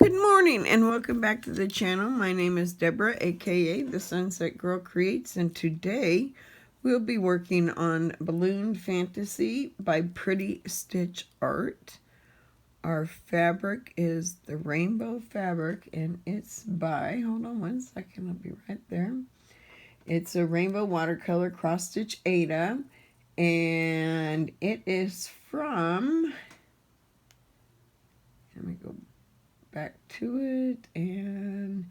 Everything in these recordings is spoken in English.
Good morning and welcome back to the channel. My name is Deborah, aka the Sunset Girl Creates, and today we'll be working on Balloon Fantasy by Pretty Stitch Art. Our fabric is the rainbow fabric, and it's by, hold on one second, I'll be right there. It's a rainbow watercolor cross stitch Ada, and it is from, let me go back to it, and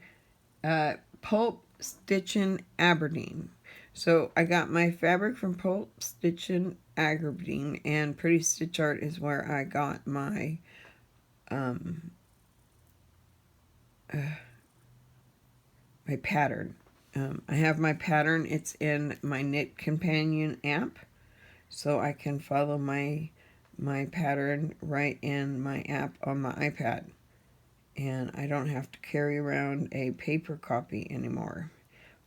Pulp Stitchin' Aberdeen. So I got my fabric from Pulp Stitchin' Aberdeen, and Pretty Stitch Art is where I got my my pattern. I have my pattern. It's in my Knit Companion app, so I can follow my pattern right in my app on my iPad. And I don't have to carry around a paper copy anymore,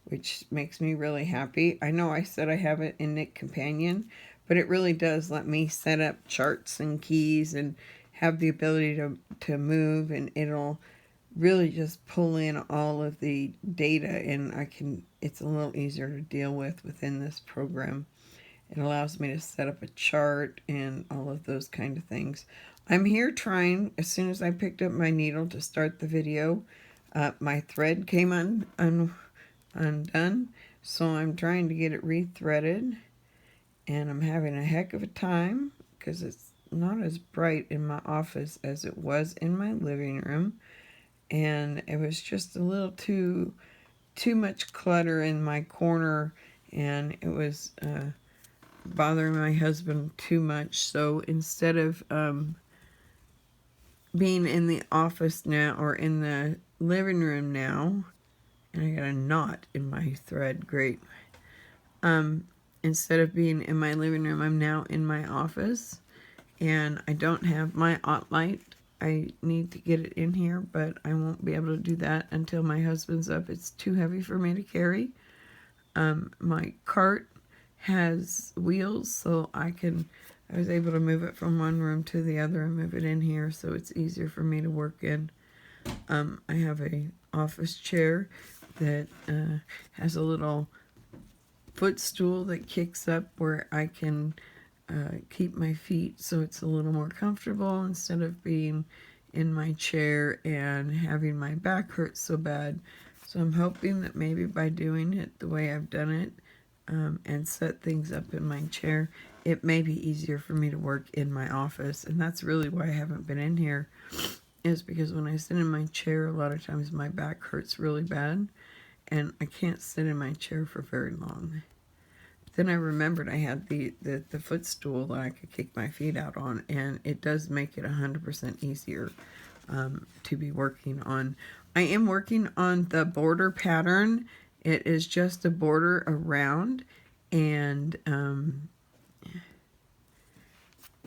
which makes me really happy. I know I said I have it in Knit Companion, but it really does let me set up charts and keys and have the ability to move, and it'll really just pull in all of the data, and it's a little easier to deal with within this program. It allows me to set up a chart and all of those kind of things. I'm here trying, as soon as I picked up my needle to start the video, my thread came undone, so I'm trying to get it rethreaded, and I'm having a heck of a time because it's not as bright in my office as it was in my living room, and it was just a little too much clutter in my corner, and it was bothering my husband too much. So instead of being in the office now, or in the living room now, and I got a knot in my thread, great. Instead of being in my living room, I'm now in my office, and I don't have my light. I need to get it in here, but I won't be able to do that until my husband's up. It's too heavy for me to carry. My cart has wheels, so I was able to move it from one room to the other and move it in here, so it's easier for me to work in. I have a office chair that has a little footstool that kicks up where I can keep my feet, so it's a little more comfortable instead of being in my chair and having my back hurt so bad. So I'm hoping that maybe by doing it the way I've done it, and set things up in my chair, it may be easier for me to work in my office. And that's really why I haven't been in here, is because when I sit in my chair, a lot of times my back hurts really bad, and I can't sit in my chair for very long. Then I remembered I had the footstool that I could kick my feet out on, and it does make it 100% easier to be working on. I am working on the border pattern. It is just a border around, and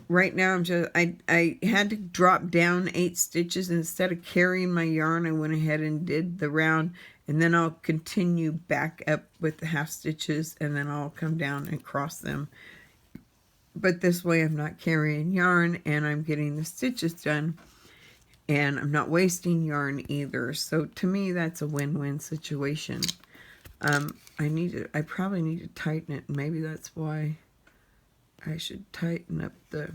right now I had to drop down 8 stitches. Instead of carrying my yarn, I went ahead and did the round, and then I'll continue back up with the half stitches, and then I'll come down and cross them. But this way I'm not carrying yarn, and I'm getting the stitches done, and I'm not wasting yarn either. So to me, that's a win-win situation. I probably need to tighten it. Maybe that's why I should tighten up the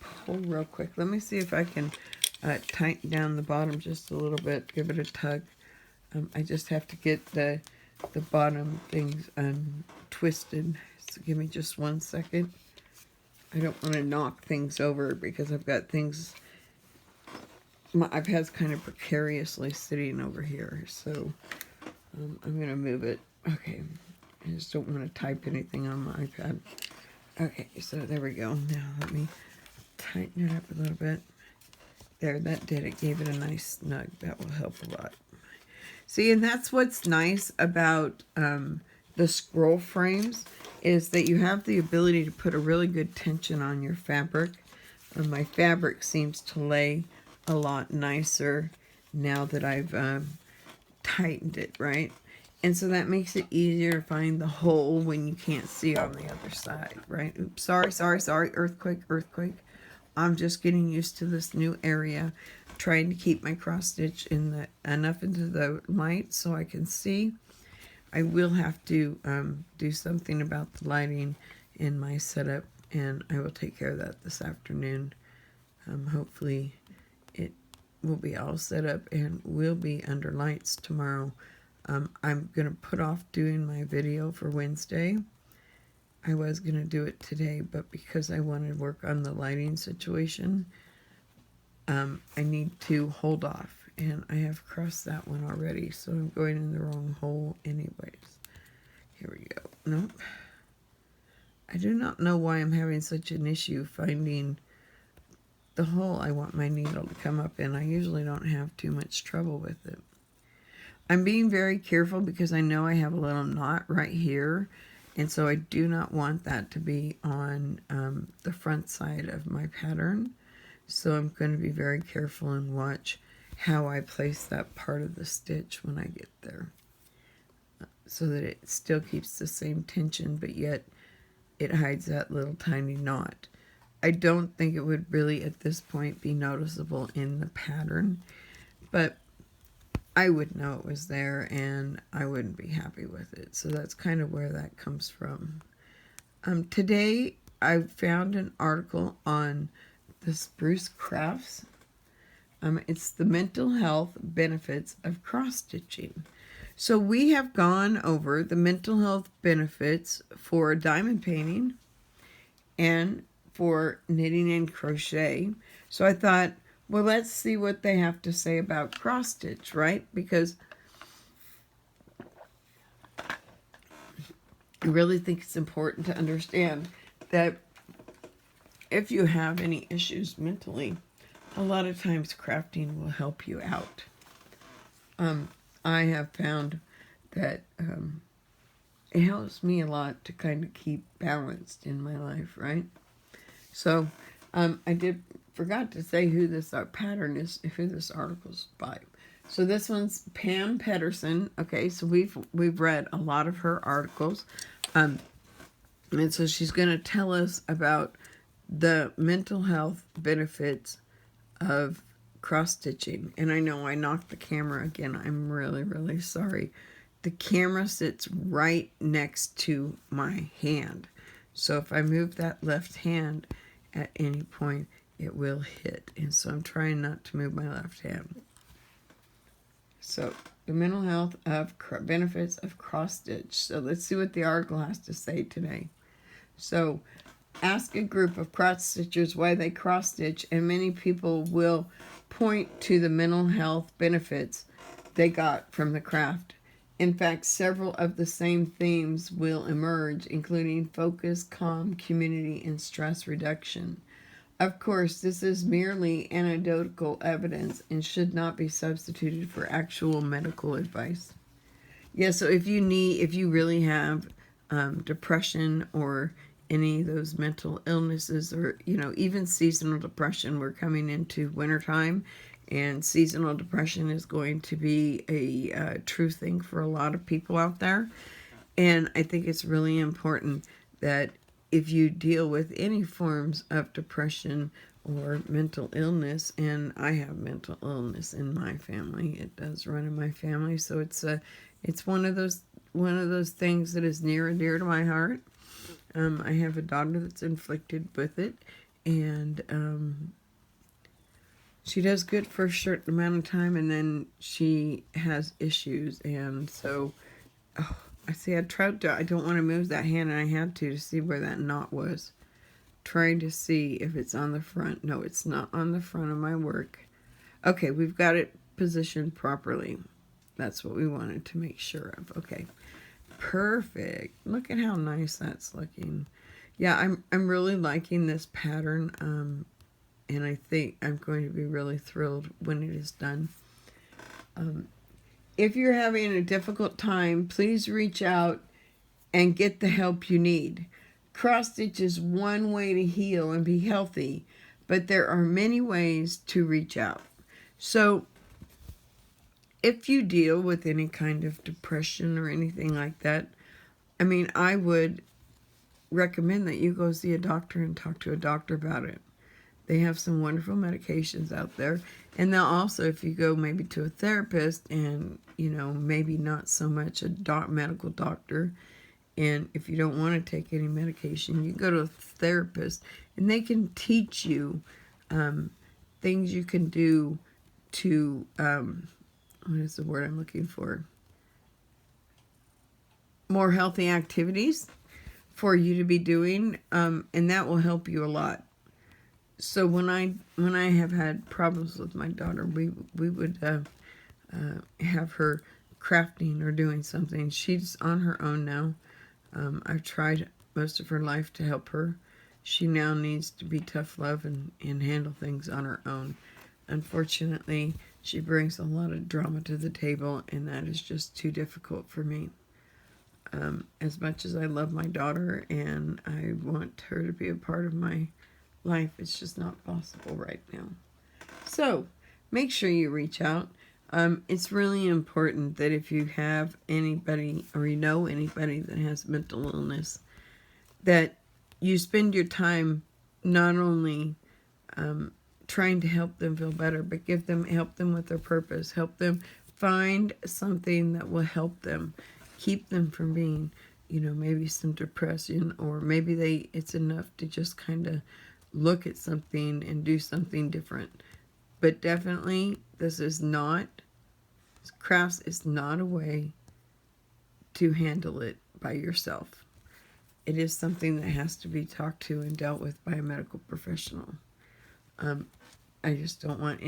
pull real quick. Let me see if I can tighten down the bottom just a little bit, give it a tug. I just have to get the bottom things twisted. So give me just 1 second. I don't want to knock things over because I've got things, my iPad's kind of precariously sitting over here. So I'm going to move it. Okay, I just don't want to type anything on my iPad. Okay, so there we go. Now let me tighten it up a little bit. There, that did it. Gave it a nice snug. That will help a lot. See, and that's what's nice about the scroll frames, is that you have the ability to put a really good tension on your fabric. My fabric seems to lay a lot nicer now that I've tightened it, right? And so that makes it easier to find the hole when you can't see on the other side, right? Oops, sorry, earthquake. I'm just getting used to this new area. trying to keep my cross stitch enough into the light so I can see. I will have to do something about the lighting in my setup, and I will take care of that this afternoon. Hopefully it will be all set up and will be under lights tomorrow. I'm going to put off doing my video for Wednesday. I was going to do it today, but because I want to work on the lighting situation, I need to hold off. And I have crossed that one already, so I'm going in the wrong hole anyways. Here we go. Nope. I do not know why I'm having such an issue finding the hole I want my needle to come up in. I usually don't have too much trouble with it. I'm being very careful because I know I have a little knot right here, and so I do not want that to be on the front side of my pattern. So I'm going to be very careful and watch how I place that part of the stitch when I get there, so that it still keeps the same tension, but yet it hides that little tiny knot. I don't think it would really at this point be noticeable in the pattern, but I would know it was there and I wouldn't be happy with it. So that's kind of where that comes from. Today I found an article on the Spruce Crafts. It's the mental health benefits of cross-stitching. So we have gone over the mental health benefits for diamond painting and for knitting and crochet. So I thought, well, let's see what they have to say about cross-stitch, right? Because I really think it's important to understand that if you have any issues mentally, a lot of times crafting will help you out. I have found that it helps me a lot to kind of keep balanced in my life, right? So I forgot to say who this pattern is, who this article's by. So this one's Pam Pedersen. Okay, so we've read a lot of her articles, and so she's going to tell us about the mental health benefits of cross-stitching. And I know I knocked the camera again. I'm really, really sorry. The camera sits right next to my hand. So if I move that left hand at any point, it will hit. And so I'm trying not to move my left hand. So the mental health of benefits of cross-stitch. So let's see what the article has to say today. So ask a group of cross-stitchers why they cross-stitch, and many people will point to the mental health benefits they got from the craft. In fact, several of the same themes will emerge, including focus, calm, community, and stress reduction. Of course, this is merely anecdotal evidence and should not be substituted for actual medical advice. Yeah, so if you really have depression or any of those mental illnesses, or even seasonal depression, we're coming into wintertime, and seasonal depression is going to be a true thing for a lot of people out there. And I think it's really important that if you deal with any forms of depression or mental illness, and I have mental illness in my family, it does run in my family, so it's one of those things that is near and dear to my heart. I have a daughter that's inflicted with it, and she does good for a certain amount of time, and then she has issues, and so I don't want to move that hand, and I had to see where that knot was. Trying to see if it's on the front. No, it's not on the front of my work. Okay, we've got it positioned properly. That's what we wanted to make sure of. Okay. Perfect. Look at how nice that's looking. Yeah, I'm really liking this pattern, and I think I'm going to be really thrilled when it is done. If you're having a difficult time, please reach out and get the help you need. Cross-stitch is one way to heal and be healthy, but there are many ways to reach out. So if you deal with any kind of depression or anything like that, I would recommend that you go see a doctor and talk to a doctor about it. They have some wonderful medications out there. And they'll also, if you go maybe to a therapist and, maybe not so much a medical doctor, and if you don't want to take any medication, you go to a therapist and they can teach you things you can do to, what is the word I'm looking for? More healthy activities for you to be doing, and that will help you a lot. So when I have had problems with my daughter, we would have her crafting or doing something. She's on her own now. I've tried most of her life to help her. She now needs to be tough love and handle things on her own. Unfortunately, she brings a lot of drama to the table, and that is just too difficult for me. As much as I love my daughter and I want her to be a part of my life, it's just not possible right now. So make sure you reach out. It's really important that if you have anybody or you know anybody that has mental illness, that you spend your time not only trying to help them feel better, but help them with their purpose, help them find something that will help them, keep them from being, maybe some depression, or maybe it's enough to just kind of look at something and do something different. But definitely, crafts is not a way to handle it by yourself. It is something that has to be talked to and dealt with by a medical professional. I just don't want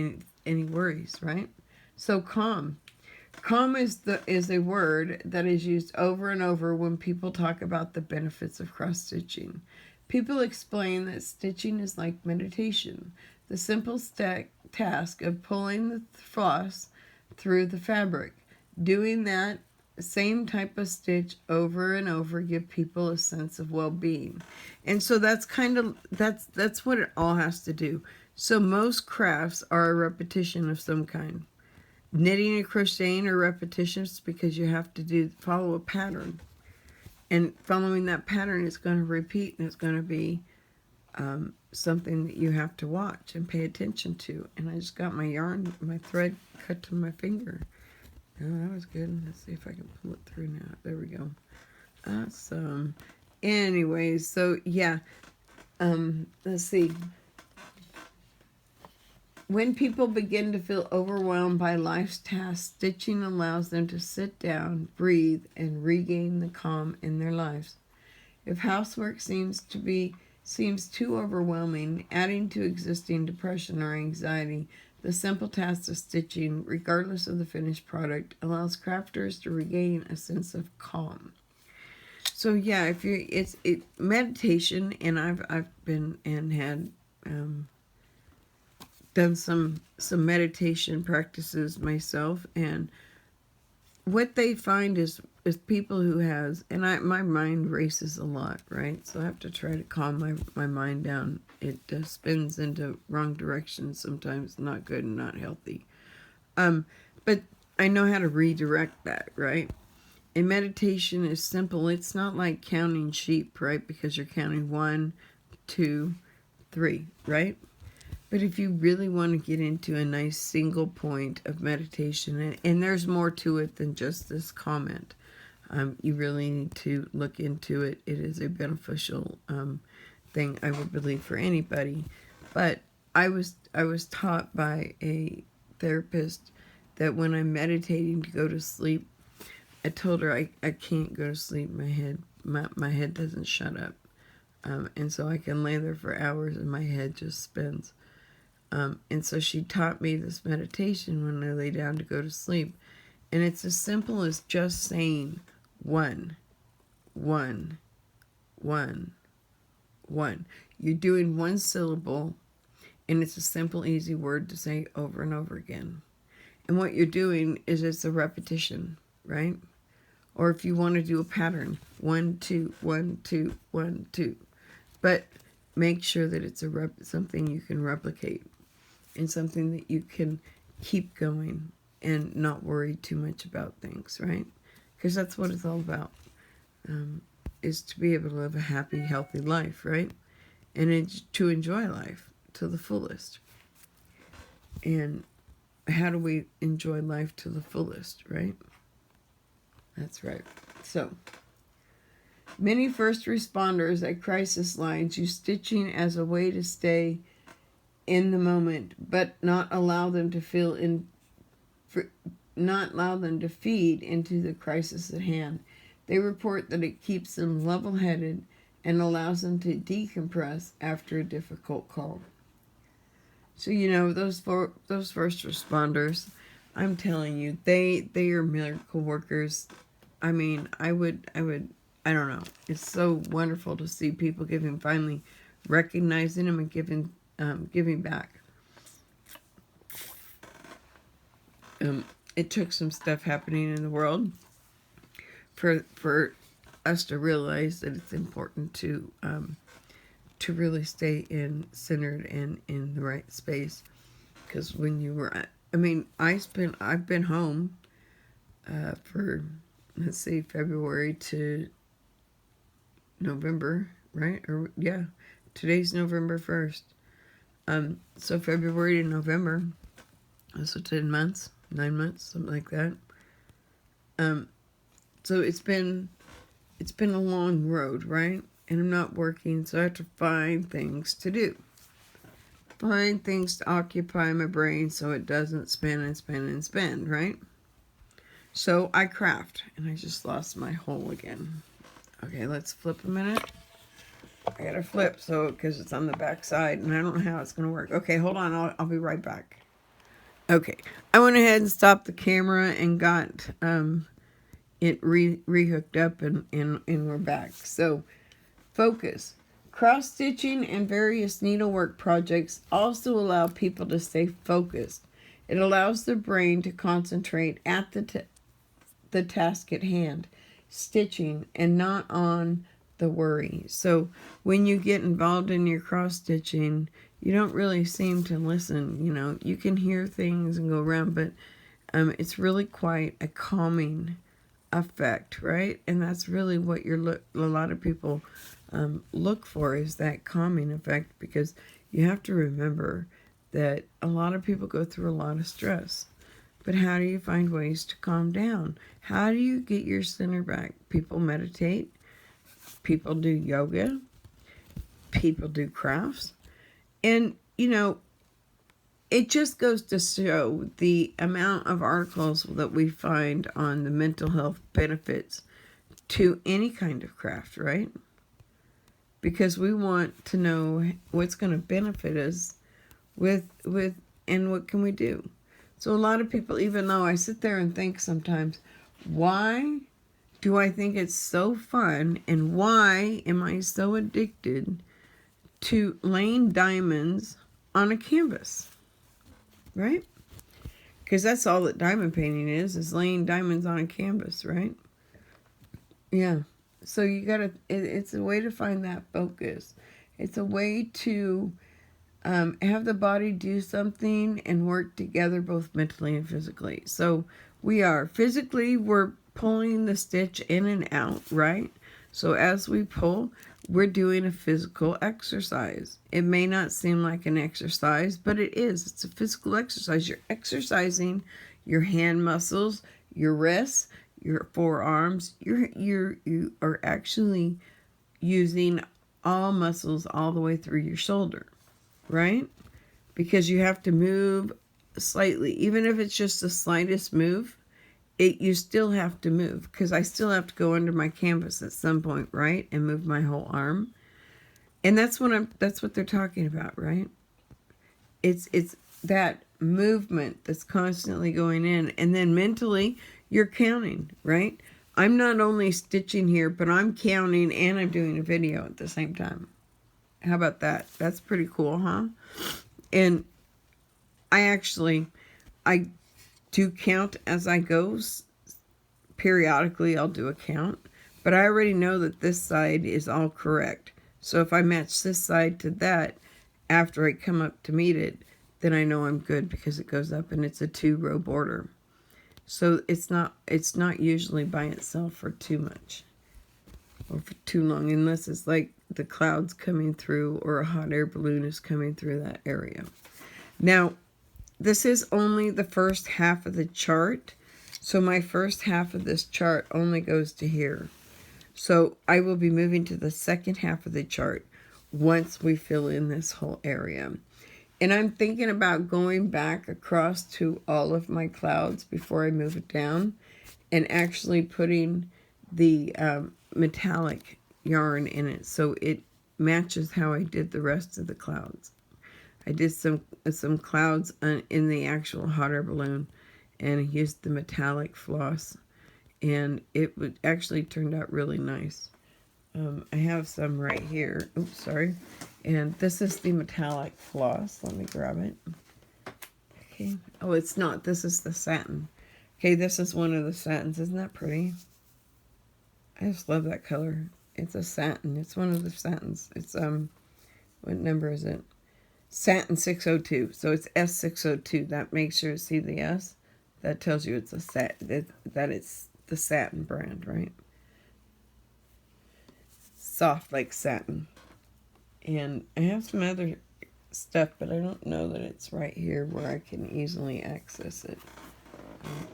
any worries, right? So calm. Calm is a word that is used over and over when people talk about the benefits of cross-stitching. People explain that stitching is like meditation, the simple task of pulling the floss through the fabric. Doing that same type of stitch over and over give people a sense of well-being. And so that's what it all has to do. So most crafts are a repetition of some kind. Knitting and crocheting are repetitions because you have to follow a pattern. And following that pattern is going to repeat, and it's going to be something that you have to watch and pay attention to. And I just got my thread cut to my finger. Oh, that was good. Let's see if I can pull it through now. There we go. Awesome. Anyways, so yeah. Let's see. When people begin to feel overwhelmed by life's tasks, stitching allows them to sit down, breathe, and regain the calm in their lives. If housework seems too overwhelming, adding to existing depression or anxiety, the simple task of stitching, regardless of the finished product, allows crafters to regain a sense of calm. So yeah, it's meditation, and I've been and had done some meditation practices myself, and what they find is people who my mind races a lot, right? So I have to try to calm my mind down. It spins into wrong directions sometimes, not good and not healthy. But I know how to redirect that, right? And meditation is simple. It's not like counting sheep, right? Because you're counting 1, 2, 3, right? But if you really want to get into a nice single point of meditation, and there's more to it than just this comment, you really need to look into it. It is a beneficial thing, I would believe, for anybody. But I was taught by a therapist that when I'm meditating to go to sleep, I told her I can't go to sleep. My head doesn't shut up. And so I can lay there for hours and my head just spins. And so she taught me this meditation when I lay down to go to sleep. And it's as simple as just saying 1, 1, 1, 1. You're doing one syllable, and it's a simple, easy word to say over and over again. And what you're doing is it's a repetition, right? Or if you want to do a pattern, 1, 2, 1, 2, 1, 2. But make sure that it's something you can replicate, and something that you can keep going and not worry too much about things, right? Because that's what it's all about, is to be able to live a happy, healthy life, right? And it's to enjoy life, to the fullest. And how do we enjoy life to the fullest, right? That's right. So, many first responders at crisis lines use stitching as a way to stay in the moment, but not allow them to feed into the crisis at hand. They report that it keeps them level-headed and allows them to decompress after a difficult call. So, those first responders, I'm telling you, they are miracle workers. I mean, I don't know. It's so wonderful to see people finally recognizing them and giving back. It took some stuff happening in the world for us to realize that it's important to really stay centered and in the right space. Because when you were, I've been home for, let's see, February to November, right? Or yeah, today's November 1st. So February to November, so 10 months, 9 months, something like that. So it's been a long road, right? And I'm not working, so I have to find things to do. Find things to occupy my brain so it doesn't spin and spin and spin, right? So I craft, and I just lost my hole again. Okay, let's flip a minute. I gotta flip, because it's on the back side, and I don't know how it's gonna work. Okay, hold on, I'll be right back. Okay, I went ahead and stopped the camera and got it re-hooked up, and we're back. So, focus. Cross-stitching and various needlework projects also allow people to stay focused. It allows the brain to concentrate at the task at hand, stitching, and not on the worry. So when you get involved in your cross-stitching, you don't really seem to listen. You can hear things and go around, but it's really quite a calming effect, right? And that's really what a lot of people look for, is that calming effect, because you have to remember that a lot of people go through a lot of stress. But how do you find ways to calm down? How do you get your center back? People meditate. People do yoga. People do crafts. And, it just goes to show the amount of articles that we find on the mental health benefits to any kind of craft, right? Because we want to know what's going to benefit us and what can we do. So a lot of people, even though I sit there and think sometimes, why do I think it's so fun, and why am I so addicted to laying diamonds on a canvas, right? Because that's all that diamond painting is laying diamonds on a canvas, right? Yeah. So you gotta, it's a way to find that focus. It's a way to have the body do something and work together both mentally and physically. So we're pulling the stitch in and out, right? So as we pull, we're doing a physical exercise. It may not seem like an exercise, but it is. It's a physical exercise. You're exercising your hand muscles, your wrists, your forearms. You are actually using all muscles all the way through your shoulder, right? Because you have to move slightly. Even if it's just the slightest move, you still have to move, because I still have to go under my canvas at some point, right? And move my whole arm. And that's what they're talking about, right? It's that movement that's constantly going in. And then mentally, you're counting, right? I'm not only stitching here, but I'm counting and I'm doing a video at the same time. How about that? That's pretty cool, huh? And I do count as I go. Periodically, I'll do a count. But I already know that this side is all correct. So if I match this side to that after I come up to meet it, then I know I'm good, because it goes up and it's a 2-row border. So it's not usually by itself for too much or for too long, unless it's like the clouds coming through or a hot air balloon is coming through that area. Now, this is only the first half of the chart. So my first half of this chart only goes to here. So I will be moving to the second half of the chart once we fill in this whole area. And I'm thinking about going back across to all of my clouds before I move it down and actually putting the metallic yarn in it so it matches how I did the rest of the clouds. I did some clouds in the actual hot air balloon and I used the metallic floss, and it actually turned out really nice. I have some right here. Oops, sorry. And this is the metallic floss. Let me grab it. Okay. Oh, it's not. This is the satin. Okay, this is one of the satins. Isn't that pretty? I just love that color. It's a satin. It's one of the satins. It's, what number is it? Satin 602. So it's S602. That makes sure to see the S. That tells you it's a satin, that it's the satin brand, right? Soft like satin. And I have some other stuff, but I don't know that it's right here where I can easily access it.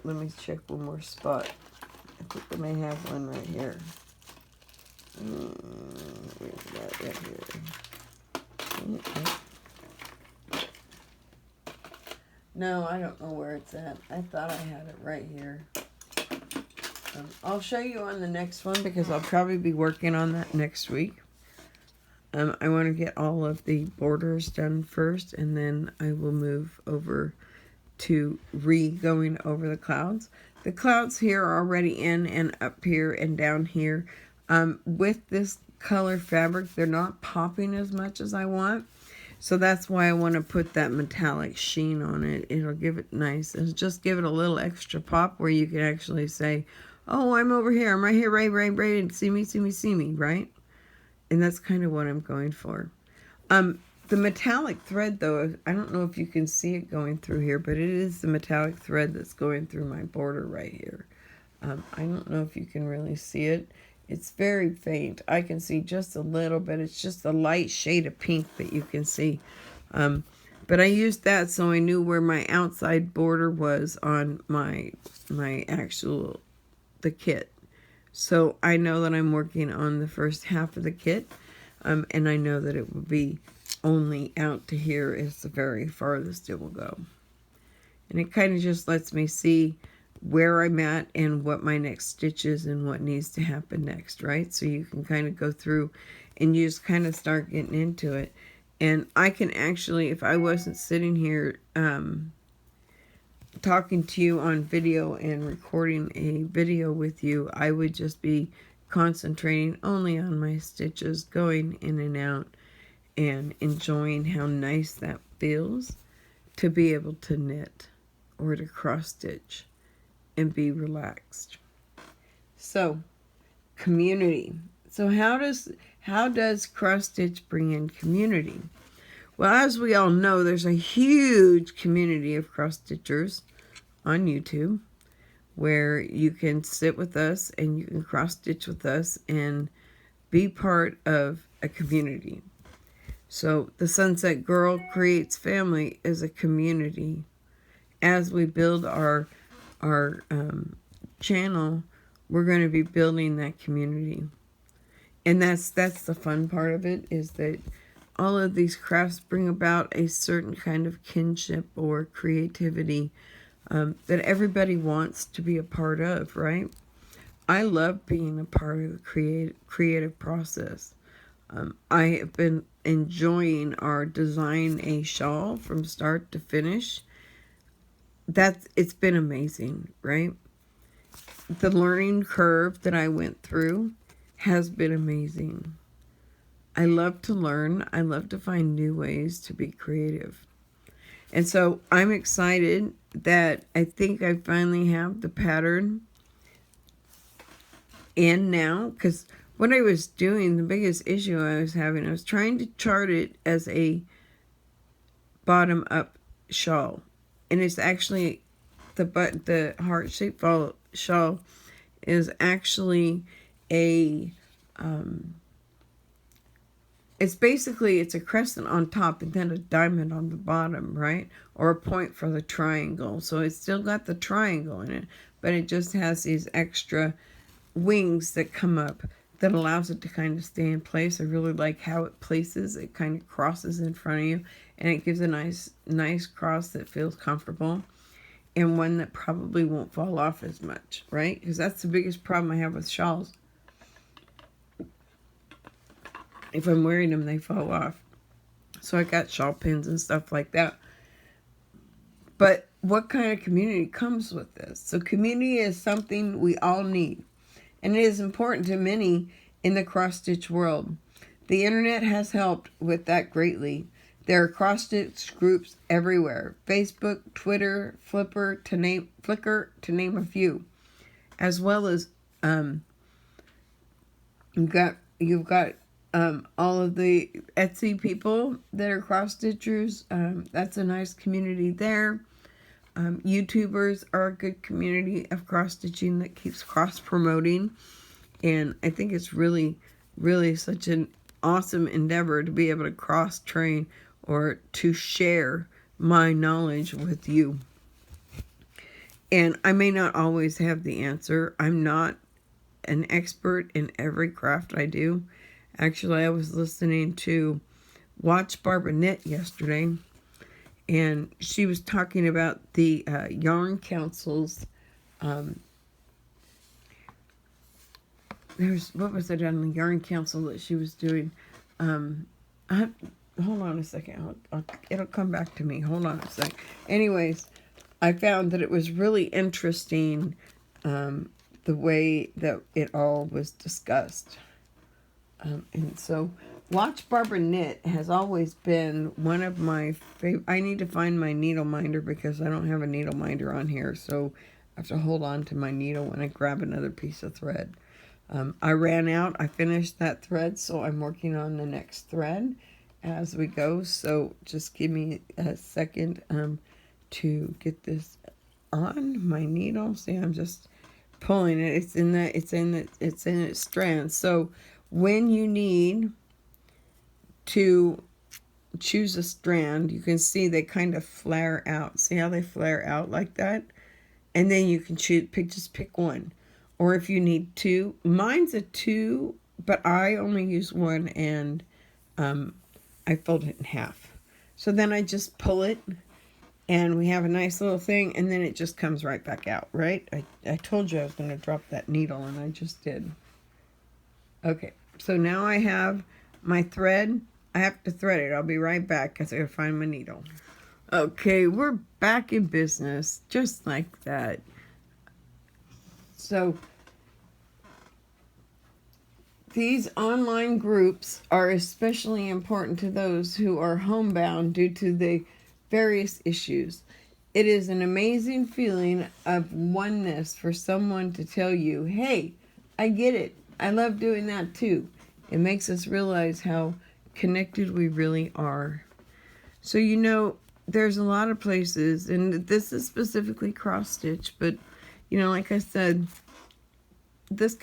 Let me check one more spot. I think I may have one right here. Where's that right here? No, I don't know where it's at. I thought I had it right here. I'll show you on the next one because I'll probably be working on that next week. I want to get all of the borders done first, and then I will move over to going over the clouds. The clouds here are already in and up here and down here. With this color fabric, they're not popping as much as I want. So that's why I want to put that metallic sheen on it. It'll give it nice. It'll just give it a little extra pop where you can actually say, oh, I'm over here. I'm right here, right. See me, right? And that's kind of what I'm going for. The metallic thread, though, I don't know if you can see it going through here, but it is the metallic thread that's going through my border right here. I don't know if you can really see it. It's very faint. I can see just a little bit. It's just a light shade of pink that you can see. But I used that so I knew where my outside border was on my actual, the kit. So I know that I'm working on the first half of the kit. And I know that it will be only out to here is the very farthest it will go. And it kind of just lets me see where I'm at and what my next stitch is and what needs to happen next, right? So you can kind of go through and you just kind of start getting into it. And I can actually, if I wasn't sitting here talking to you on video and recording a video with you, I would just be concentrating only on my stitches, going in and out and enjoying how nice that feels to be able to knit or to cross stitch and be relaxed. So, community. So how does cross stitch bring in community? Well, as we all know, there's a huge community of cross stitchers on YouTube where you can sit with us and you can cross stitch with us and be part of a community. So the Sunsetgirlcreates family is a community. As we build our channel, we're going to be building that community. And that's the fun part of it, is that all of these crafts bring about a certain kind of kinship or creativity that everybody wants to be a part of, right? I love being a part of the creative process. I have been enjoying our design a shawl from start to finish. It's been amazing, right? The learning curve that I went through has been amazing. I love to learn. I love to find new ways to be creative. And so I'm excited that I think I finally have the pattern in now, because what I was doing, the biggest issue I was having, I was trying to chart it as a bottom-up shawl. And it's actually, the heart-shaped shawl is actually a it's basically, it's a crescent on top and then a diamond on the bottom, right? Or a point for the triangle. So it's still got the triangle in it, but it just has these extra wings that come up that allows it to kind of stay in place. I really like how it places. It kind of crosses in front of you, and it gives a nice cross that feels comfortable, and one that probably won't fall off as much, right? Because that's the biggest problem I have with shawls. If I'm wearing them, they fall off. So I got shawl pins and stuff like that. But what kind of community comes with this? So community is something we all need, and it is important to many in the cross-stitch world. The internet has helped with that greatly. There are cross-stitch groups everywhere: Facebook, Twitter, Flickr, to name a few. As well as you've got all of the Etsy people that are cross-stitchers. That's a nice community there. YouTubers are a good community of cross-stitching that keeps cross-promoting. And I think it's really, really such an awesome endeavor to be able to cross-train or to share my knowledge with you. And I may not always have the answer. I'm not an expert in every craft I do. Actually, I was listening to Watch Barbara Knit yesterday, and she was talking about the yarn councils. What was it on the yarn council that she was doing? Hold on a second. It'll come back to me. Hold on a second. Anyways, I found that it was really interesting, the way that it all was discussed. And so Watch Barbara Knit has always been one of my favorite. I need to find my needle minder because I don't have a needle minder on here. So I have to hold on to my needle when I grab another piece of thread. I ran out. I finished that thread, so I'm working on the next thread as we go. So just give me a second to get this on my needle. See, I'm just pulling it. It's in its strand. So when you need to choose a strand, you can see they kind of flare out. See how they flare out like that? And then you can just pick one. Or if you need two, mine's a 2, but I only use 1, and I fold it in half. So then I just pull it, and we have a nice little thing, and then it just comes right back out, right? I told you I was going to drop that needle, and I just did. Okay, so now I have my thread. I have to thread it. I'll be right back because I gotta find my needle. Okay, we're back in business, just like that. So these online groups are especially important to those who are homebound due to the various issues. It is an amazing feeling of oneness for someone to tell you, hey, I get it. I love doing that too. It makes us realize how connected we really are. So, there's a lot of places, and this is specifically cross stitch, but like I said, this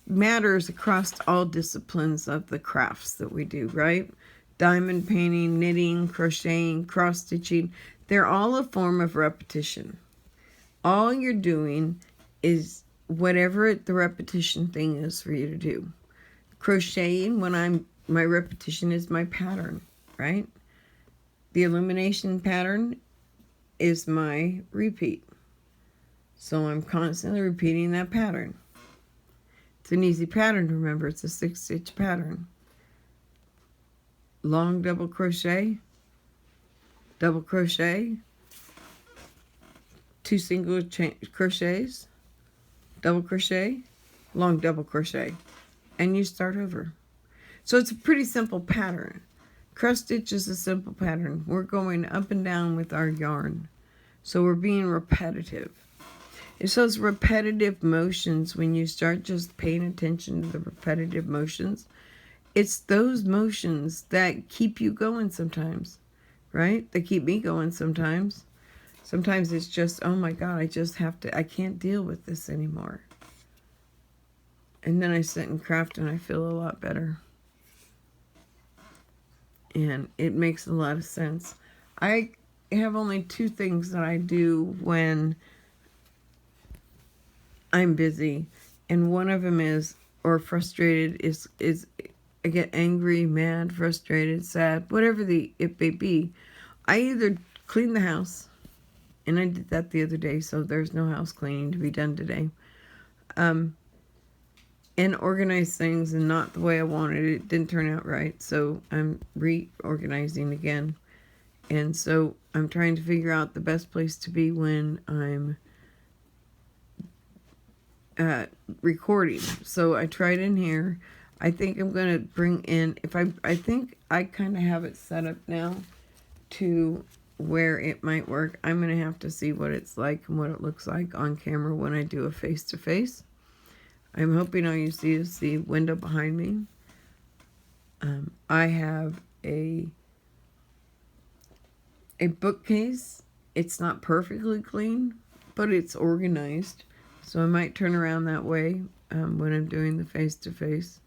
matters across all disciplines of the crafts that we do, right? Diamond painting, knitting, crocheting, cross stitching, they're all a form of repetition. All you're doing is whatever the repetition thing is for you to do. Crocheting, my repetition is my pattern, right? The illumination pattern is my repeat. So I'm constantly repeating that pattern. It's an easy pattern to remember. It's a 6-stitch pattern. Long double crochet, 2 single crochets, double crochet, long double crochet, and you start over. So it's a pretty simple pattern. Cross stitch is a simple pattern. We're going up and down with our yarn. So we're being repetitive. It's those repetitive motions, when you start just paying attention to the repetitive motions, it's those motions that keep you going sometimes, right? They keep me going sometimes. Sometimes it's just, oh my God, I can't deal with this anymore. And then I sit and craft and I feel a lot better. and it makes a lot of sense. I have only two things that I do when I'm busy, and one of them is, or frustrated, is I get angry, mad, frustrated, sad, whatever it may be. I either clean the house, and I did that the other day, so there's no house cleaning to be done today, and organize things, and not the way I wanted it. It didn't turn out right, so I'm reorganizing again. And so I'm trying to figure out the best place to be when I'm recording. So I tried in here. I think I'm going to bring in, I think I kind of have it set up now to where it might work. I'm going to have to see what it's like and what it looks like on camera when I do a face-to-face. I'm hoping all you see is the window behind me. I have a bookcase. It's not perfectly clean, but it's organized. So I might turn around that way when I'm doing the face-to-face.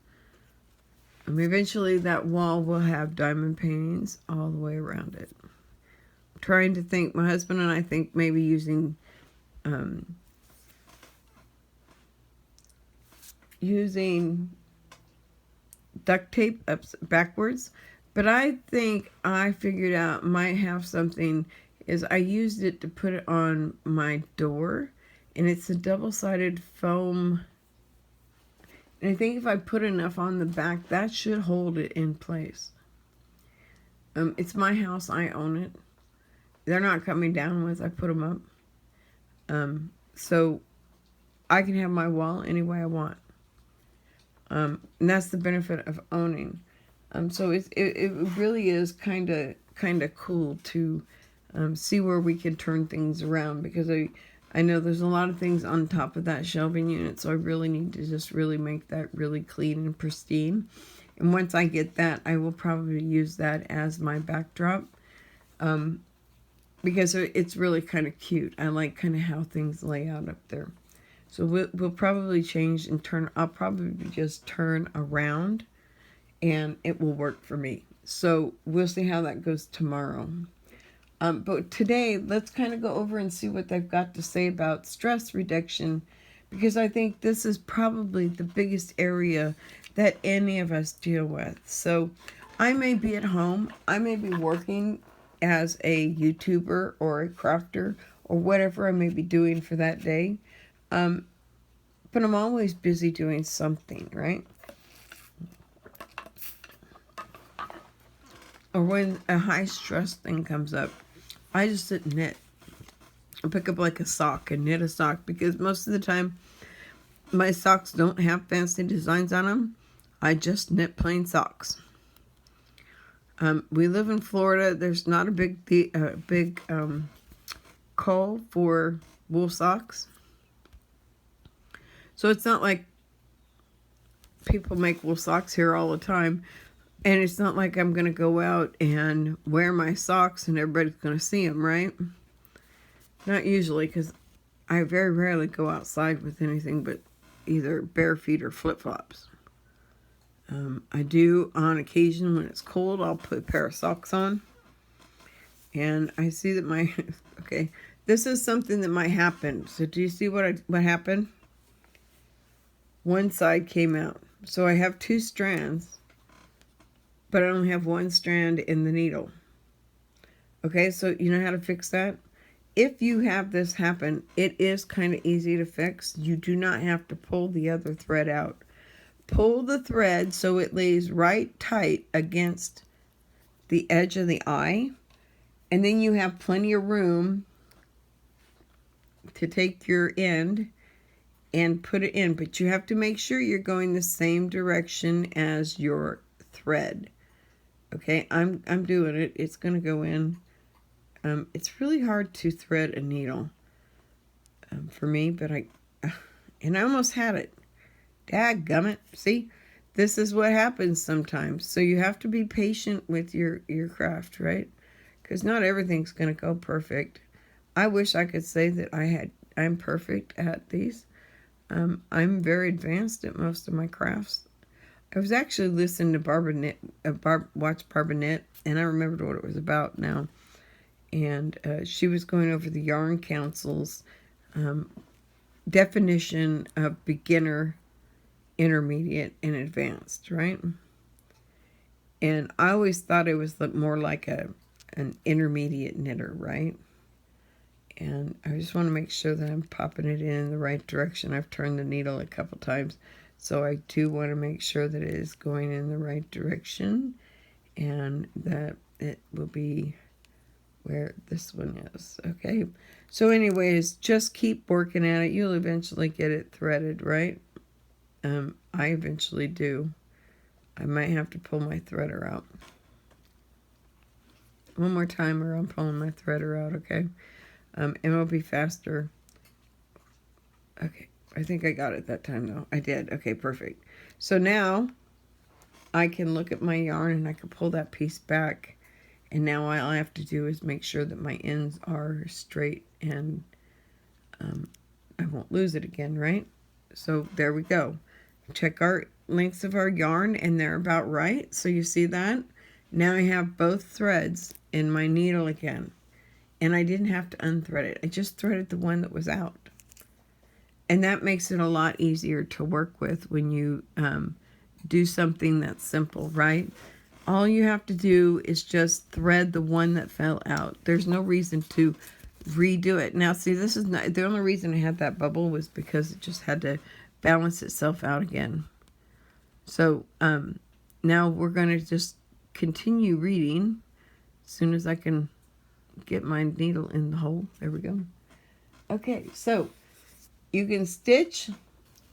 Eventually that wall will have diamond paintings all the way around it. I'm trying to think, my husband and I think maybe using duct tape backwards. But I think I figured out might have something, is I used it to put it on my door, and it's a double-sided foam, and I think if I put enough on the back, that should hold it in place. It's my house, I own it. They're not coming down once I put them up. So I can have my wall any way I want. And that's the benefit of owning. So it really is kind of cool to see where we can turn things around, because I know there's a lot of things on top of that shelving unit, so I really need to just really make that really clean and pristine. And once I get that, I will probably use that as my backdrop, because it's really kind of cute. I like kind of how things lay out up there. So we'll probably change and turn. I'll probably just turn around, and it will work for me. So we'll see how that goes tomorrow. But today, let's kind of go over and see what they've got to say about stress reduction, because I think this is probably the biggest area that any of us deal with. So I may be at home, I may be working as a YouTuber or a crafter or whatever I may be doing for that day. But I'm always busy doing something, right? Or when a high stress thing comes up, I just sit and knit. I pick up like a sock and knit a sock, because most of the time my socks don't have fancy designs on them. I just knit plain socks. We live in Florida. There's not a big call for wool socks. So it's not like people make wool socks here all the time. And it's not like I'm going to go out and wear my socks and everybody's going to see them, right? Not usually, because I very rarely go outside with anything but either bare feet or flip-flops. I do, on occasion, when it's cold, I'll put a pair of socks on. And I see that okay, this is something that might happen. So do you see what happened? One side came out. So I have two strands, but I only have one strand in the needle. Okay, so you know how to fix that? If you have this happen, it is kind of easy to fix. You do not have to pull the other thread out. Pull the thread so it lays right tight against the edge of the eye, and then you have plenty of room to take your end and put it in. But you have to make sure you're going the same direction as your thread. Okay, I'm doing it. It's going to go in. It's really hard to thread a needle for me, but I almost had it. Dadgummit. See, this is what happens sometimes. So you have to be patient with your craft, right? Because not everything's going to go perfect. I wish I could say that I'm perfect at these. I'm very advanced at most of my crafts. I was actually listening to watch Barbara Knit, and I remembered what it was about now. And she was going over the Yarn Council's definition of beginner, intermediate, and advanced, right? And I always thought it was more like an intermediate knitter, right? And I just want to make sure that I'm popping it in the right direction. I've turned the needle a couple times, so I do want to make sure that it is going in the right direction and that it will be where this one is. Okay, so anyways, just keep working at it. You'll eventually get it threaded, right? I eventually do. I might have to pull my threader out one more time, or I'm pulling my threader out. Okay, and it'll be faster. Okay, I think I got it that time though. I did. Okay, perfect. So now I can look at my yarn and I can pull that piece back, and now all I have to do is make sure that my ends are straight and I won't lose it again, right? So there we go. Check our lengths of our yarn and they're about right. So you see that? Now I have both threads in my needle again, and I didn't have to unthread it. I just threaded the one that was out. And that makes it a lot easier to work with when you do something that's simple, right? All you have to do is just thread the one that fell out. There's no reason to redo it. Now, see, this is not the only reason I had that bubble was because it just had to balance itself out again. So now we're going to just continue reading as soon as I can get my needle in the hole. There we go. Okay, so you can stitch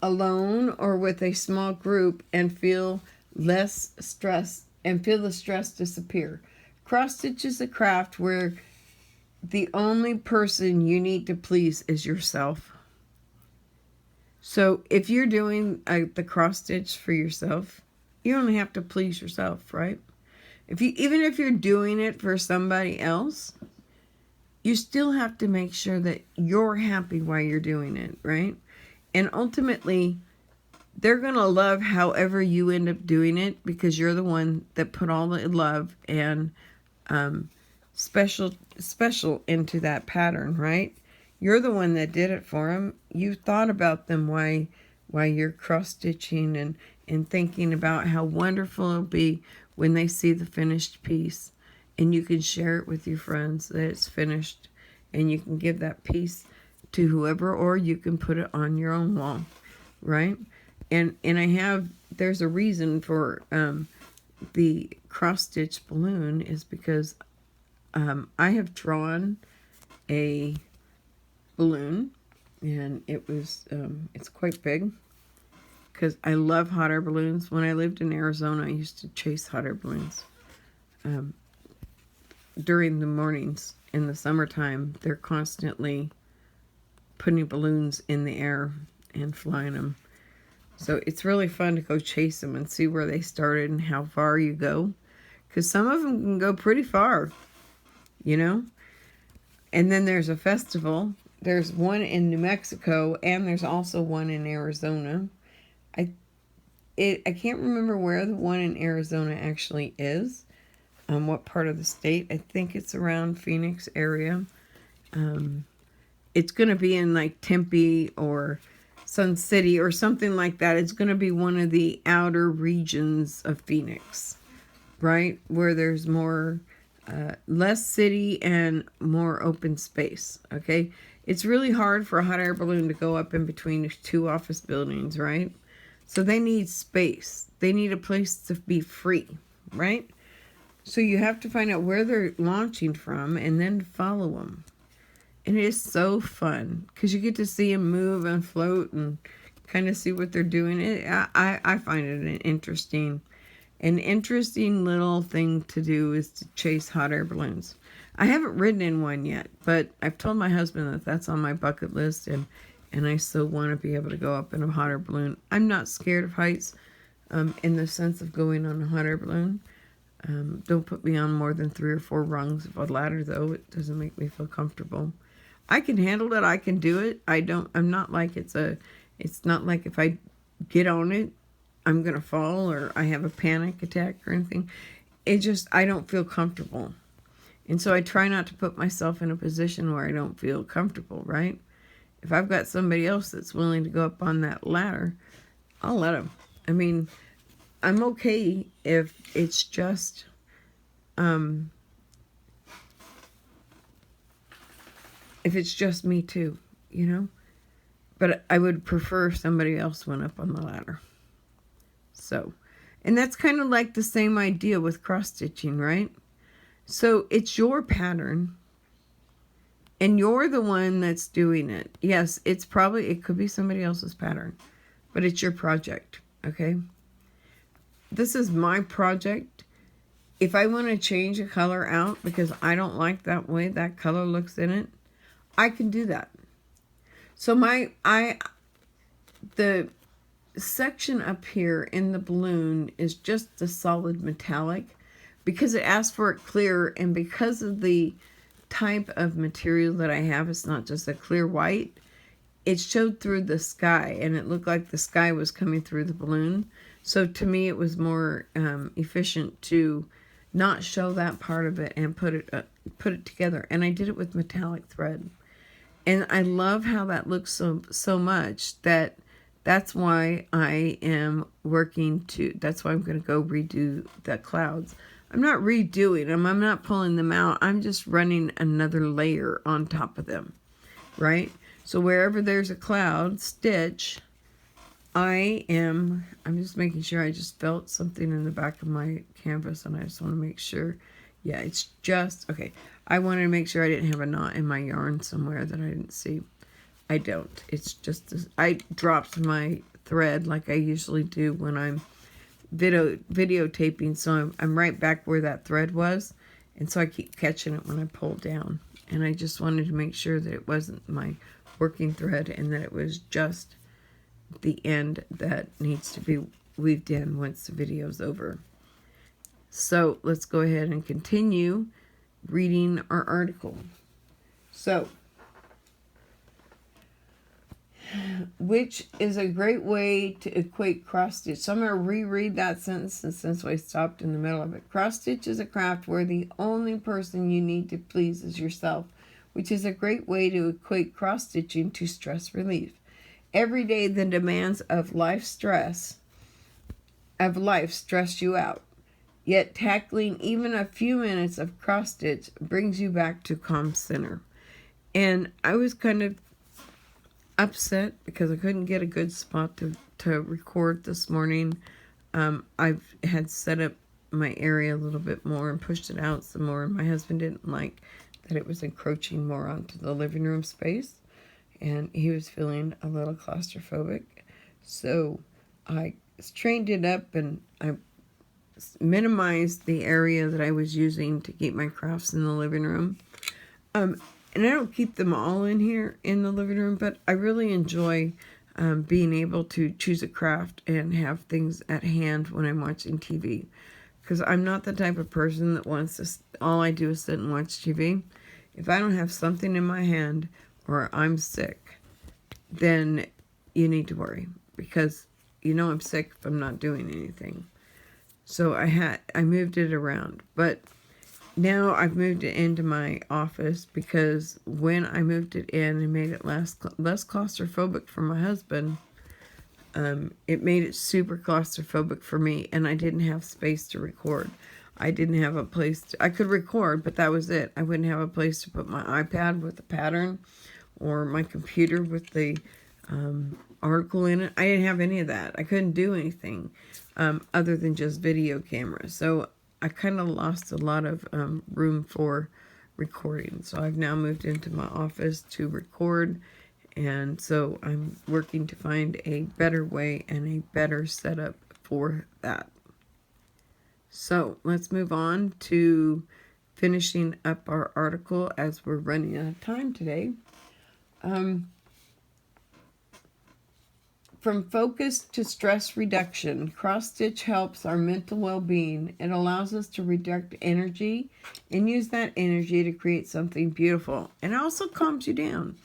alone or with a small group and feel less stress and feel the stress disappear. Cross stitch is a craft where the only person you need to please is yourself. So if you're doing the cross stitch for yourself, you only have to please yourself, right? Even if you're doing it for somebody else, you still have to make sure that you're happy while you're doing it, right? And ultimately, they're going to love however you end up doing it because you're the one that put all the love and special into that pattern, right? You're the one that did it for them. You thought about them while you're cross-stitching and thinking about how wonderful it'll be when they see the finished piece. And you can share it with your friends that it's finished. And you can give that piece to whoever, or you can put it on your own wall, right? And there's a reason for the cross-stitch balloon is because I have drawn a balloon, and it's quite big because I love hot air balloons. When I lived in Arizona, I used to chase hot air balloons during the mornings. In the summertime, they're constantly putting balloons in the air and flying them. So it's really fun to go chase them and see where they started and how far you go. Because some of them can go pretty far, you know. And then there's a festival. There's one in New Mexico, and there's also one in Arizona. I can't remember where the one in Arizona actually is. What part of the state. I think it's around Phoenix area. It's going to be in like Tempe or Sun City or something like that. It's going to be one of the outer regions of Phoenix, right? Where there's more, less city and more open space, okay? It's really hard for a hot air balloon to go up in between two office buildings, right? So they need space. They need a place to be free, right? So you have to find out where they're launching from and then follow them. And it is so fun because you get to see them move and float and kind of see what they're doing. I find it an interesting little thing to do is to chase hot air balloons. I haven't ridden in one yet, but I've told my husband that that's on my bucket list, and I still want to be able to go up in a hot air balloon. I'm not scared of heights in the sense of going on a hot air balloon. Don't put me on more than 3 or 4 rungs of a ladder, though. It doesn't make me feel comfortable. I can handle it. I can do it. I'm not like it's not like if I get on it, I'm going to fall or I have a panic attack or anything. I don't feel comfortable. And so I try not to put myself in a position where I don't feel comfortable, right? If I've got somebody else that's willing to go up on that ladder, I'll let them. I mean, I'm okay if it's just, me too, you know? But I would prefer somebody else went up on the ladder. So, and that's kind of like the same idea with cross-stitching, right? So it's your pattern, and you're the one that's doing it. Yes, it could be somebody else's pattern, but it's your project, okay? This is my project. If I want to change a color out because I don't like that way that color looks in it, I can do that. So the section up here in the balloon is just the solid metallic because it asks for it clear, and because of the type of material that I have, it's not just a clear white. It showed through the sky, and it looked like the sky was coming through the balloon. So to me, it was more efficient to not show that part of it and put it together. And I did it with metallic thread, and I love how that looks so much that's why I am that's why I'm going to go redo the clouds. I'm not redoing them. I'm not pulling them out. I'm just running another layer on top of them, right? So wherever there's a cloud stitch, I'm just making sure. I just felt something in the back of my canvas, and I just want to make sure. Yeah, it's just, okay. I wanted to make sure I didn't have a knot in my yarn somewhere that I didn't see. I don't. It's just, I dropped my thread like I usually do when I'm videotaping, so I'm right back where that thread was, and so I keep catching it when I pull down. And I just wanted to make sure that it wasn't my working thread and that it was just the end that needs to be weaved in once the video's over. So let's go ahead and continue reading our article. So, which is a great way to equate cross-stitch. So I'm going to reread that sentence since I stopped in the middle of it. Cross-stitch is a craft where the only person you need to please is yourself, which is a great way to equate cross-stitching to stress relief. Every day the demands of life stress you out. Yet tackling even a few minutes of cross-stitch brings you back to calm center. And I was kind of upset because I couldn't get a good spot to record this morning. I had set up my area a little bit more and pushed it out some more, and my husband didn't like that it was encroaching more onto the living room space, and he was feeling a little claustrophobic. So I straightened it up, and I minimized the area that I was using to keep my crafts in the living room. And I don't keep them all in here in the living room, but I really enjoy being able to choose a craft and have things at hand when I'm watching TV. Because I'm not the type of person that wants to, all I do is sit and watch TV. If I don't have something in my hand or I'm sick, then you need to worry. Because you know I'm sick if I'm not doing anything. So I moved it around. But now I've moved it into my office because when I moved it in and made it less claustrophobic for my husband, it made it super claustrophobic for me, and I didn't have space to record. I didn't have a place I could record, but that was it. I wouldn't have a place to put my iPad with the pattern or my computer with the article in it. I didn't have any of that. I couldn't do anything other than just video camera. So I kind of lost a lot of room for recording. So I've now moved into my office to record. And so I'm working to find a better way and a better setup for that. So let's move on to finishing up our article as we're running out of time today. From focus to stress reduction, cross-stitch helps our mental well-being. It allows us to redirect energy and use that energy to create something beautiful. And it also calms you down.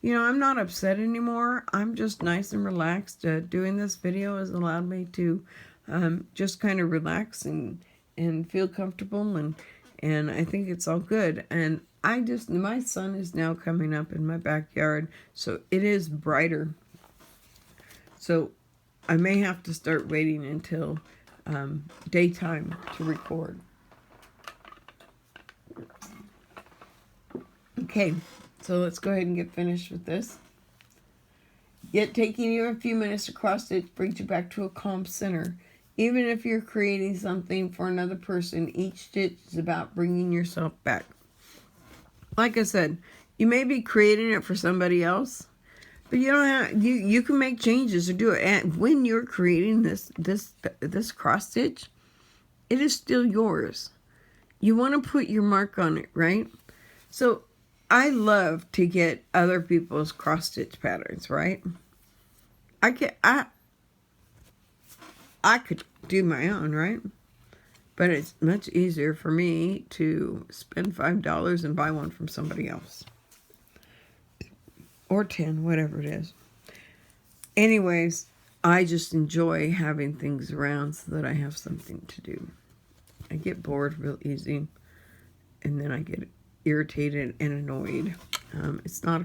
you know, I'm not upset anymore. I'm just nice and relaxed. Doing this video has allowed me to just kind of relax and feel comfortable, and I think it's all good. And my sun is now coming up in my backyard, so it is brighter. So I may have to start waiting until daytime to record. Okay, so let's go ahead and get finished with this. Yet taking you a few minutes to cross stitch brings you back to a calm center. Even if you're creating something for another person, each stitch is about bringing yourself back. Like I said, you may be creating it for somebody else, but you don't have, you can make changes or do it. And when you're creating this cross stitch, it is still yours. You want to put your mark on it, right? So I love to get other people's cross stitch patterns, right? I could do my own, right? But it's much easier for me to spend $5 and buy one from somebody else. Or 10, whatever it is. Anyways, I just enjoy having things around so that I have something to do. I get bored real easy, and then I get irritated and annoyed. It's not a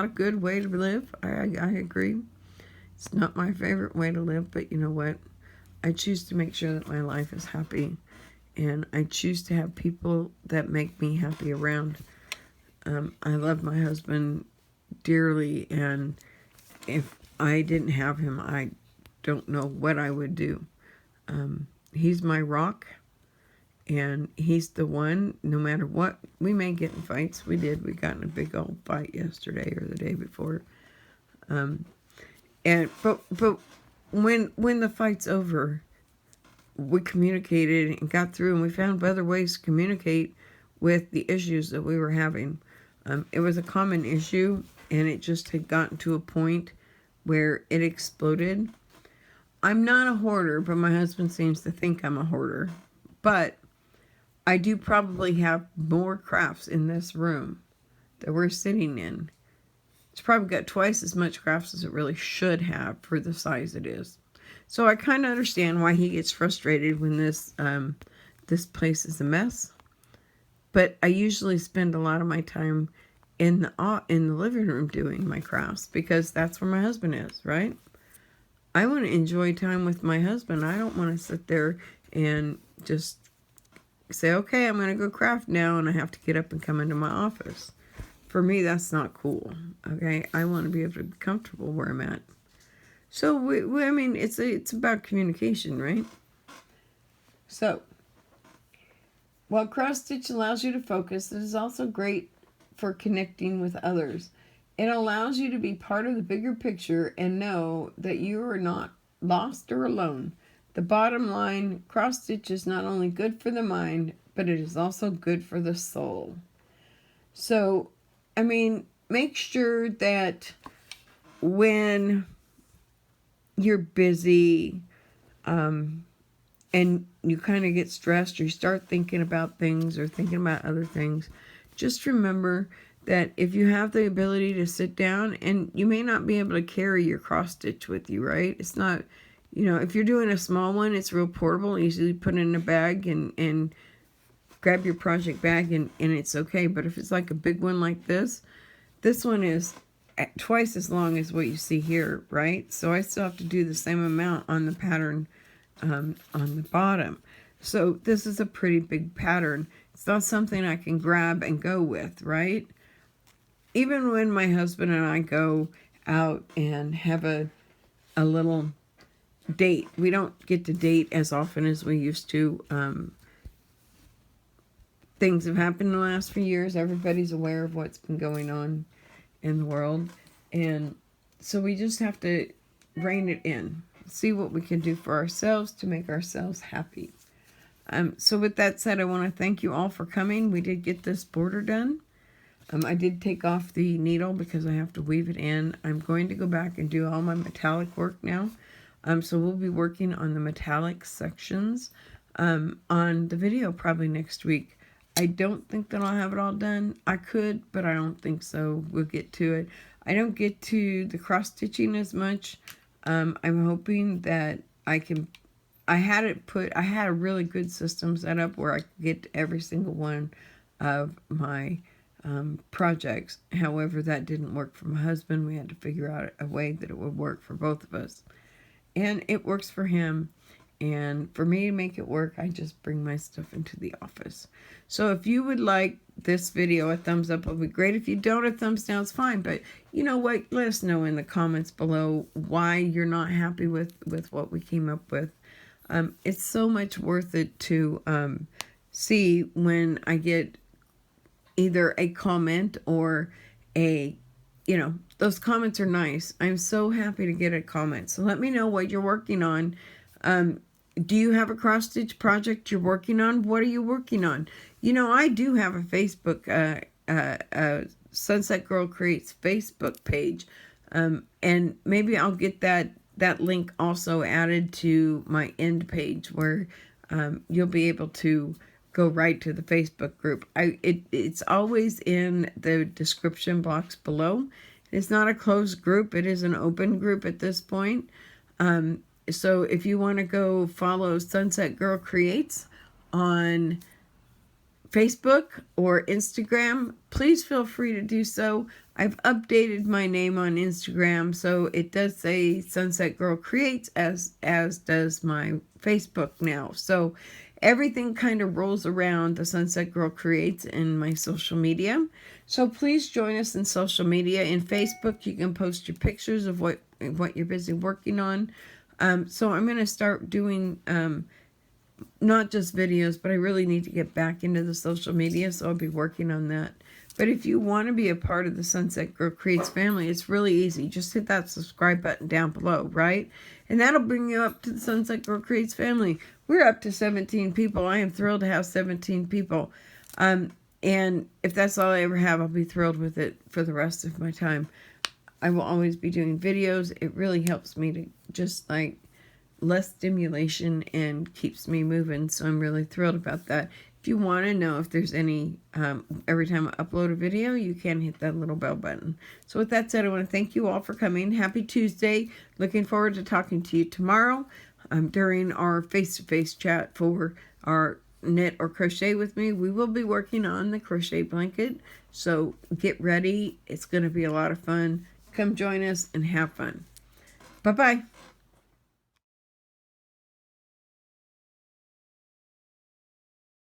good way to live. I agree. It's not my favorite way to live, but you know what? I choose to make sure that my life is happy, and I choose to have people that make me happy around. I love my husband dearly, and if I didn't have him, I don't know what I would do. He's my rock, and he's the one, no matter what. We may get in fights. We got in a big old fight yesterday or the day before. But when the fight's over, we communicated and got through, and we found other ways to communicate with the issues that we were having. It was a common issue, and it just had gotten to a point where it exploded. I'm not a hoarder, but my husband seems to think I'm a hoarder. But I do probably have more crafts in this room that we're sitting in. It's probably got twice as much crafts as it really should have for the size it is. So I kind of understand why he gets frustrated when this place is a mess. But I usually spend a lot of my time in the living room doing my crafts, because that's where my husband is, right? I want to enjoy time with my husband. I don't want to sit there and just say, okay, I'm going to go craft now, and I have to get up and come into my office. For me, that's not cool, okay? I want to be able to be comfortable where I'm at. So, I mean, it's about communication, right? So, while cross stitch allows you to focus, it is also great for connecting with others. It allows you to be part of the bigger picture and know that you are not lost or alone. The bottom line, cross stitch is not only good for the mind, but it is also good for the soul. So, I mean, make sure that when you're busy and you kind of get stressed, or you start thinking about things or thinking about other things, just remember that if you have the ability to sit down, and you may not be able to carry your cross stitch with you, right? It's not, you know, if you're doing a small one, it's real portable, easily put in a bag and grab your project bag and it's okay. But if it's like a big one like this one is twice as long as what you see here, right? So I still have to do the same amount on the pattern on the bottom. So this is a pretty big pattern. It's not something I can grab and go with, right? Even when my husband and I go out and have a little date, we don't get to date as often as we used to. Things have happened in the last few years. Everybody's aware of what's been going on in the world. And so we just have to rein it in. See what we can do for ourselves to make ourselves happy. So with that said, I want to thank you all for coming. We did get this border done. I did take off the needle because I have to weave it in. I'm going to go back and do all my metallic work now. So we'll be working on the metallic sections on the video probably next week. I don't think that I'll have it all done. I could, but I don't think so. We'll get to it. I don't get to the cross stitching as much. I'm hoping that I can. I had a really good system set up where I could get to every single one of my projects. However, that didn't work for my husband. We had to figure out a way that it would work for both of us. And it works for him. And for me to make it work, I just bring my stuff into the office. So if you would like this video, a thumbs up would be great. If you don't, a thumbs down is fine. But you know what? Let us know in the comments below why you're not happy with what we came up with. It's so much worth it to see when I get either a comment or a, those comments are nice. I'm so happy to get a comment. So let me know what you're working on. Do you have a cross stitch project you're working on? What are you working on? I do have a Facebook, Sunsetgirlcreates Facebook page. And maybe I'll get that link also added to my end page where you'll be able to go right to the Facebook group. It's always in the description box below. It's not a closed group. It is an open group at this point. So if you want to go follow Sunset Girl Creates on Facebook or Instagram, please feel free to do so. I've updated my name on Instagram, so it does say Sunset Girl Creates as does my Facebook now. So everything kind of rolls around the Sunset Girl Creates in my social media. So please join us in social media. In Facebook, you can post your pictures of what you're busy working on. So I'm going to start doing not just videos, but I really need to get back into the social media, so I'll be working on that. But if you want to be a part of the Sunset Girl Creates family, it's really easy. Just hit that subscribe button down below, right? And that'll bring you up to the Sunset Girl Creates family. We're up to 17 people. I am thrilled to have 17 people. And if that's all I ever have, I'll be thrilled with it for the rest of my time. I will always be doing videos. It really helps me to just like less stimulation and keeps me moving. So I'm really thrilled about that. If you want to know if there's any, every time I upload a video, you can hit that little bell button. So with that said, I want to thank you all for coming. Happy Tuesday. Looking forward to talking to you tomorrow during our face-to-face chat for our knit or crochet with me. We will be working on the crochet blanket. So get ready. It's going to be a lot of fun. Come join us and have fun. Bye-bye.